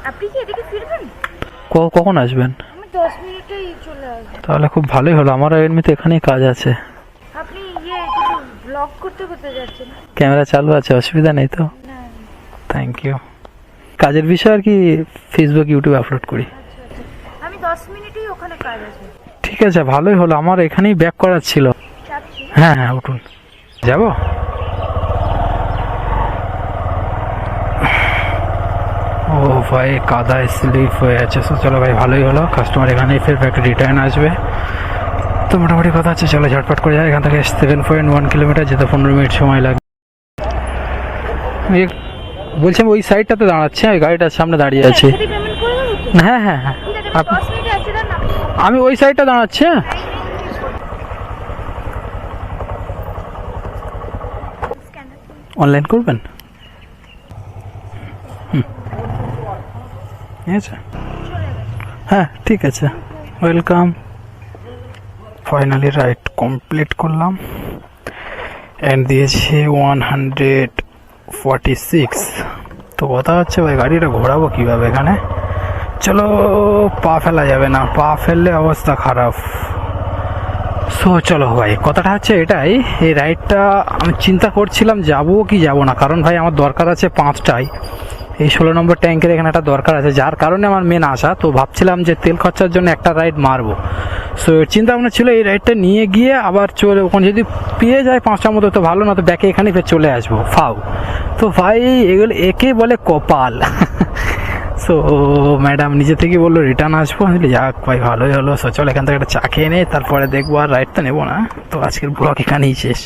আপনি কি এদিকে ফিরবেন? কখন আসবেন? আমি 10 মিনিটেই চলে আসবো। তাহলে খুব ভালোই হলো, আমার এমনিতে এখানেই কাজ আছে। আপনি কিছু ব্লগ করতে যাচ্ছেন? ক্যামেরা চালু আছে, অসুবিধা নেই তো? না। Thank you. কাজের বিষয় আর কি, ফেসবুক ইউটিউবে আপলোড করি। আচ্ছা আচ্ছা, আমি 10 মিনিটেই ওখানে কাজ আছে। ঠিক আছে, ভালোই হলো, আমার এখানেই ব্যাক করার ছিল। যাচ্ছি। হ্যাঁ হ্যাঁ, উঠুন। যাবো? ও ভাই, কাদায় স্লিপ হয়ে আছে। চলো ভাই, ভালোই হলো, কাস্টমার এখানেই ফের ব্যাক রিটার্ন আসবে। তো মোটামুটি কথা আছে, চলো ঝটপট করে যায়। এখান থেকে 7.1 কিলোমিটার যেতে 15 মিনিট সময় লাগবে। বলছি আমি ওই সাইডটাতে দাঁড়াচ্ছি, ওই গাড়িটার সামনে দাঁড়িয়ে আছি। একসাথে পেমেন্ট করে দেবো তো? হ্যাঁ হ্যাঁ হ্যাঁ, ঠিক আছে, আপনি 10 মিনিটে আসতে দেন না। আমি ওই সাইডটা দাঁড়াচ্ছি। হ্যাঁ, অনলাইন করবেন? ঠিক আছে, হ্যাঁ ঠিক আছে, ওয়েলকাম। ফাইনালি রাইড কমপ্লিট করলাম অ্যান্ড দিয়েছি 146। তো কথা হচ্ছে ভাই, গাড়িটা ঘোরাবো কীভাবে এখানে? চলো, পা ফেলা যাবে না, পা ফেললে অবস্থা খারাপ। সো চলো ভাই, কথাটা হচ্ছে এটাই, এই রাইডটা আমি চিন্তা করছিলাম যাবো কি যাবো না, কারণ ভাই আমার দরকার আছে 5টায়। এই 16 নম্বর ট্যাঙ্কের এখানে একটা দরকার আছে, যার কারণে আমার মেন আসা। তো ভাবছিলাম যে তেল খরচার জন্য একটা রাইড মারবো। সো চিন্তা ভাবনা ছিল এই রাইডটা নিয়ে গিয়ে আবার চলে, ওখানে যদি পেয়ে যায় 5টার মতো তো ভালো, না তো ব্যাকে এখানে ফের চলে আসবো ফাও। তো ভাই এগুলো একে বলে কপাল। সো ম্যাডাম নিজে থেকে বললো রিটার্ন আসবো, যাক ভাই ভালোই হলো। সো চল এখান থেকে একটা চা খেয়ে নেই, তারপরে দেখবো। আর রাইড তো নেবো না, তো আজকের ব্লগ এখানেই শেষ।